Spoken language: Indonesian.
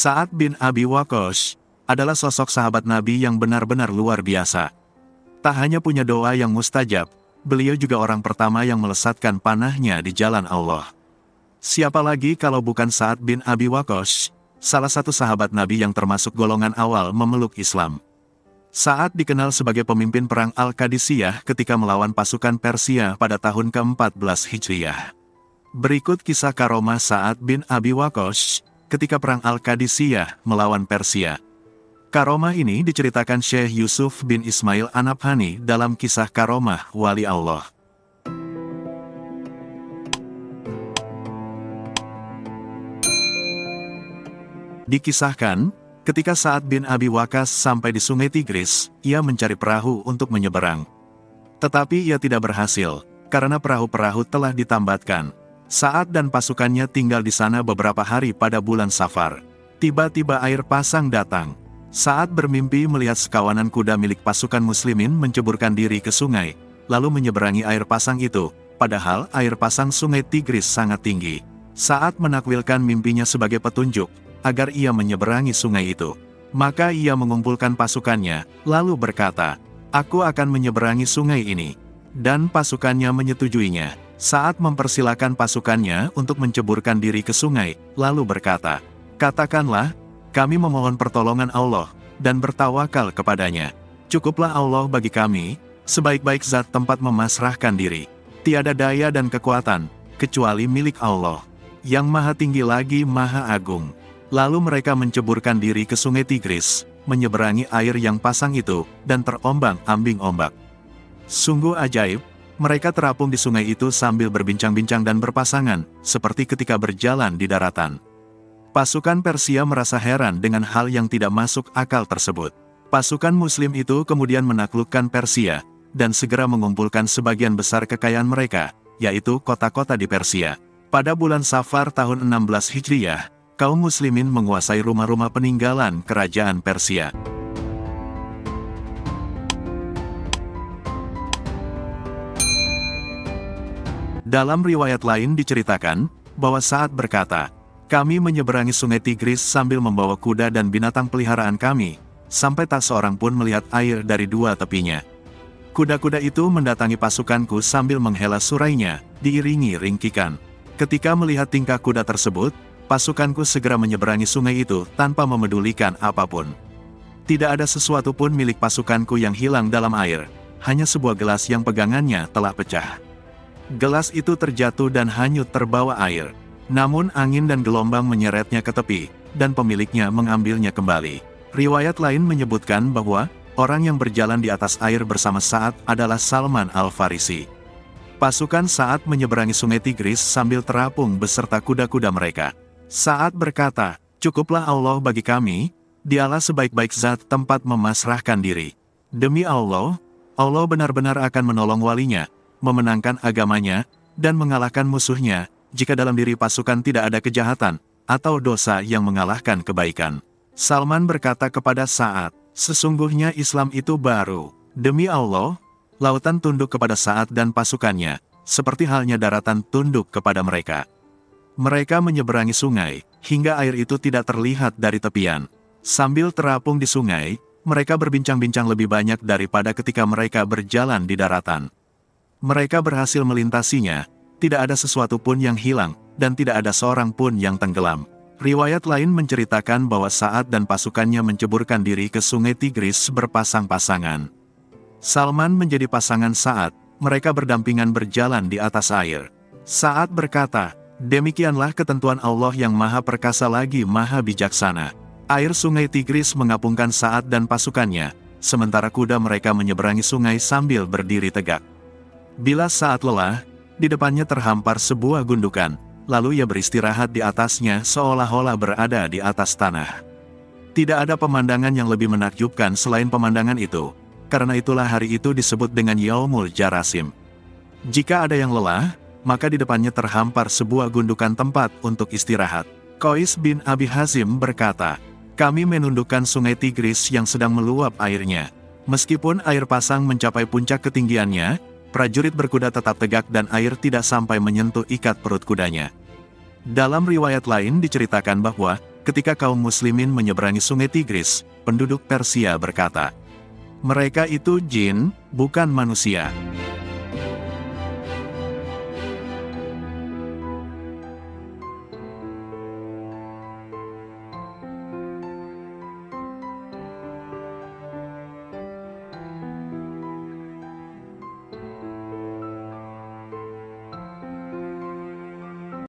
Sa'ad bin Abi Waqqas adalah sosok sahabat Nabi yang benar-benar luar biasa. Tak hanya punya doa yang mustajab, beliau juga orang pertama yang melesatkan panahnya di jalan Allah. Siapa lagi kalau bukan Sa'ad bin Abi Waqqas, salah satu sahabat Nabi yang termasuk golongan awal memeluk Islam. Sa'ad dikenal sebagai pemimpin perang Al-Qadisiyah ketika melawan pasukan Persia pada tahun ke-14 Hijriah. Berikut kisah karomah Sa'ad bin Abi Waqqas ketika perang Al-Qadisiyah melawan Persia. Karomah ini diceritakan Syekh Yusuf bin Ismail An-Nabhani dalam kisah karomah Wali Allah. Dikisahkan, ketika Sa'ad bin Abi Waqqas sampai di sungai Tigris, ia mencari perahu untuk menyeberang. Tetapi ia tidak berhasil, karena perahu-perahu telah ditambatkan. Sa'ad dan pasukannya tinggal di sana beberapa hari pada bulan Safar. Tiba-tiba air pasang datang. Sa'ad bermimpi melihat sekawanan kuda milik pasukan muslimin menceburkan diri ke sungai, lalu menyeberangi air pasang itu, padahal air pasang sungai Tigris sangat tinggi. Sa'ad menakwilkan mimpinya sebagai petunjuk, agar ia menyeberangi sungai itu. Maka ia mengumpulkan pasukannya, lalu berkata, "Aku akan menyeberangi sungai ini." Dan pasukannya menyetujuinya. Sa'ad mempersilakan pasukannya untuk menceburkan diri ke sungai, lalu berkata, "Katakanlah, kami memohon pertolongan Allah, dan bertawakal kepadanya. Cukuplah Allah bagi kami, sebaik-baik zat tempat memasrahkan diri. Tiada daya dan kekuatan, kecuali milik Allah, yang maha tinggi lagi maha agung." Lalu mereka menceburkan diri ke sungai Tigris, menyeberangi air yang pasang itu, dan terombang-ambing ombak. Sungguh ajaib, mereka terapung di sungai itu sambil berbincang-bincang dan berpasangan, seperti ketika berjalan di daratan. Pasukan Persia merasa heran dengan hal yang tidak masuk akal tersebut. Pasukan Muslim itu kemudian menaklukkan Persia, dan segera mengumpulkan sebagian besar kekayaan mereka, yaitu kota-kota di Persia. Pada bulan Safar tahun 16 Hijriah, kaum muslimin menguasai rumah-rumah peninggalan kerajaan Persia. Dalam riwayat lain diceritakan, bahwa Sa'ad berkata, "Kami menyeberangi sungai Tigris sambil membawa kuda dan binatang peliharaan kami, sampai tak seorang pun melihat air dari dua tepinya. Kuda-kuda itu mendatangi pasukanku sambil menghela surainya, diiringi ringkikan. Ketika melihat tingkah kuda tersebut, pasukanku segera menyeberangi sungai itu tanpa memedulikan apapun. Tidak ada sesuatu pun milik pasukanku yang hilang dalam air, hanya sebuah gelas yang pegangannya telah pecah. Gelas itu terjatuh dan hanyut terbawa air. Namun angin dan gelombang menyeretnya ke tepi, dan pemiliknya mengambilnya kembali." Riwayat lain menyebutkan bahwa orang yang berjalan di atas air bersama Sa'ad adalah Salman Al-Farisi. Pasukan Sa'ad menyeberangi sungai Tigris sambil terapung beserta kuda-kuda mereka. Sa'ad berkata, "Cukuplah Allah bagi kami, dialah sebaik-baik zat tempat memasrahkan diri. Demi Allah, Allah benar-benar akan menolong walinya, memenangkan agamanya, dan mengalahkan musuhnya, jika dalam diri pasukan tidak ada kejahatan, atau dosa yang mengalahkan kebaikan." Salman berkata kepada Sa'ad, "Sesungguhnya Islam itu baru. Demi Allah, lautan tunduk kepada Sa'ad dan pasukannya, seperti halnya daratan tunduk kepada mereka." Mereka menyeberangi sungai, hingga air itu tidak terlihat dari tepian. Sambil terapung di sungai, mereka berbincang-bincang lebih banyak daripada ketika mereka berjalan di daratan. Mereka berhasil melintasinya, tidak ada sesuatu pun yang hilang, dan tidak ada seorang pun yang tenggelam. Riwayat lain menceritakan bahwa Sa'ad dan pasukannya menceburkan diri ke sungai Tigris berpasang-pasangan. Salman menjadi pasangan Sa'ad, mereka berdampingan berjalan di atas air. Sa'ad berkata, "Demikianlah ketentuan Allah yang maha perkasa lagi maha bijaksana." Air sungai Tigris mengapungkan Sa'ad dan pasukannya, sementara kuda mereka menyeberangi sungai sambil berdiri tegak. Bila Sa'ad lelah, di depannya terhampar sebuah gundukan, lalu ia beristirahat di atasnya seolah-olah berada di atas tanah. Tidak ada pemandangan yang lebih menakjubkan selain pemandangan itu, karena itulah hari itu disebut dengan Yaumul Jarasim. Jika ada yang lelah, maka di depannya terhampar sebuah gundukan tempat untuk istirahat. Qais bin Abi Hazim berkata, "Kami menundukkan sungai Tigris yang sedang meluap airnya. Meskipun air pasang mencapai puncak ketinggiannya, prajurit berkuda tetap tegak dan air tidak sampai menyentuh ikat perut kudanya." Dalam riwayat lain diceritakan bahwa, Ketika kaum muslimin menyeberangi sungai Tigris, penduduk Persia berkata, "Mereka itu jin, bukan manusia."